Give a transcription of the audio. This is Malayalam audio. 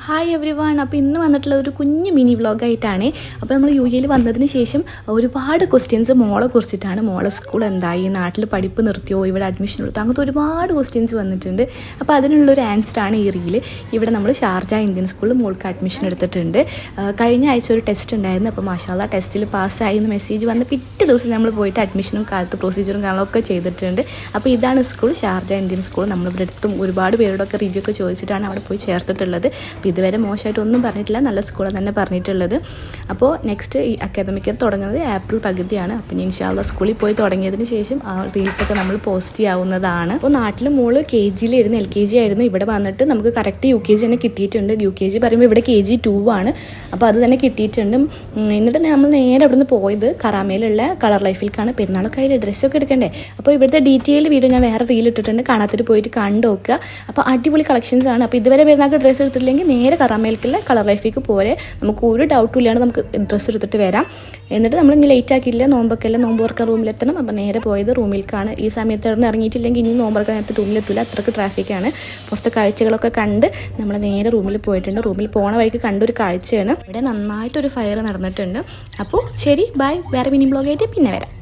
Hi every one. അപ്പോൾ ഇന്ന് വന്നിട്ടുള്ള ഒരു കുഞ്ഞ് മിനി വ്ളോഗായിട്ടാണ്. അപ്പോൾ നമ്മൾ യു എയിൽ വന്നതിന് ശേഷം ഒരുപാട് ക്വസ്റ്റ്യൻസ് മോളെ കുറിച്ചിട്ടാണ്. മോളെ സ്കൂൾ എന്തായി, നാട്ടിൽ പഠിപ്പ് നിർത്തിയോ, ഇവിടെ അഡ്മിഷൻ എടുത്തോ, അങ്ങനത്തെ ഒരുപാട് ക്വസ്റ്റ്യൻസ് വന്നിട്ടുണ്ട്. അപ്പോൾ അതിനുള്ളൊരു ആൻസറാണ് ഈ റീൽ. ഇവിടെ നമ്മൾ ഷാർജ ഇന്ത്യൻ സ്കൂളിൽ മോൾക്ക് അഡ്മിഷൻ എടുത്തിട്ടുണ്ട്. കഴിഞ്ഞ ആഴ്ച ഒരു ടെസ്റ്റ് ഉണ്ടായിരുന്നു. അപ്പോൾ മാഷാല്ലാ ടെസ്റ്റിൽ പാസ്സായി എന്ന് മെസ്സേജ് വന്ന് പിറ്റേ ദിവസം നമ്മൾ പോയിട്ട് അഡ്മിഷനും കാലത്ത് പ്രൊസീജിയറും കാര്യങ്ങളൊക്കെ ചെയ്തിട്ടുണ്ട്. അപ്പോൾ ഇതാണ് സ്കൂൾ, ഷാർജ ഇന്ത്യൻ സ്കൂൾ. നമ്മളിവിടെ അടുത്തും ഒരുപാട് പേരോടൊക്കെ റിവ്യൂ ഒക്കെ ചോദിച്ചിട്ടാണ് അവിടെ പോയി ചേർത്തിട്ടുള്ളത്. അപ്പോൾ ഇതുവരെ മോശമായിട്ടൊന്നും പറഞ്ഞിട്ടില്ല, നല്ല സ്കൂളാണ് തന്നെ പറഞ്ഞിട്ടുള്ളത്. അപ്പോൾ നെക്സ്റ്റ് ഈ അക്കാദമിക് ഇയർ തുടങ്ങുന്നത് ഏപ്രിൽ പകുതിയാണ്. അപ്പോൾ ഇൻഷാ അല്ലാഹ് സ്കൂളിൽ പോയി തുടങ്ങിയതിന് ശേഷം ആ റീൽസൊക്കെ നമ്മൾ പോസ്റ്റ് ചെയ്യാവുന്നതാണ്. അപ്പോൾ നാട്ടിൽ മോള് KG-യിലായിരുന്നു, LKG ആയിരുന്നു. ഇവിടെ വന്നിട്ട് നമുക്ക് കറക്റ്റ് UKG തന്നെ കിട്ടിയിട്ടുണ്ട്. UKG പറയുമ്പോൾ ഇവിടെ KG2 ആണ്. അപ്പോൾ അത് തന്നെ കിട്ടിയിട്ടുണ്ട്. എന്നിട്ട് നമ്മൾ നേരെ അവിടെ നിന്ന് പോയത് കറാമയിലുള്ള കളർ ലൈഫിലേക്കാണ്. പെരുന്നാളൊക്കെ അതിൽ ഡ്രസ്സൊക്കെ എടുക്കണ്ടേ. അപ്പോൾ ഇവിടുത്തെ ഡീറ്റെയിൽ വീഡിയോ ഞാൻ വേറെ റീൽ ഇട്ടിട്ടുണ്ട്, കാണാത്തിട്ട് പോയിട്ട് കണ്ടു നോക്കുക. അപ്പോൾ അടിപൊളി കളക്ഷൻസ് ആണ്. അപ്പോൾ ഇതുവരെ പെരുന്നാൾക്ക് ഡ്രസ്സ് എടുത്തില്ലെങ്കിൽ നേരെ കറാമയിലേക്കുള്ള കളർ ലൈഫിലേക്ക് പോരെ. നമുക്ക് ഒരു ഡൗട്ടും ഇല്ലാണ്ട് നമുക്ക് ഡ്രസ്സ് എടുത്തിട്ട് വരാം. എന്നിട്ട് നമ്മൾ ഇനി ലേറ്റ് ആക്കിയില്ല, നോമ്പൊക്കെല്ലാം നോമ്പ് തുറക്കാൻ റൂമിലെത്തണം. അപ്പോൾ നേരെ പോയത് റൂമിലേക്കാണ്. ഈ സമയത്ത് അവിടെ നിന്ന് ഇറങ്ങിയിട്ടില്ലെങ്കിൽ ഇനി നോമ്പ് തുറക്കാൻ നേരത്തെ റൂമിലെത്തില്ല, അത്രയ്ക്ക് ട്രാഫിക്കാണ്. പുറത്തെ കാഴ്ചകളൊക്കെ കണ്ട് നമ്മൾ നേരെ റൂമിൽ പോയിട്ടുണ്ട്. റൂമിൽ പോണ വഴിക്ക് കണ്ടൊരു കാഴ്ചയാണ്. ഇവിടെ നന്നായിട്ടൊരു ഫയർ നടന്നിട്ടുണ്ട്. അപ്പോൾ ശരി, ബൈ. വേറെ മിനി ബ്ലോഗായിട്ട് പിന്നെ വരാം.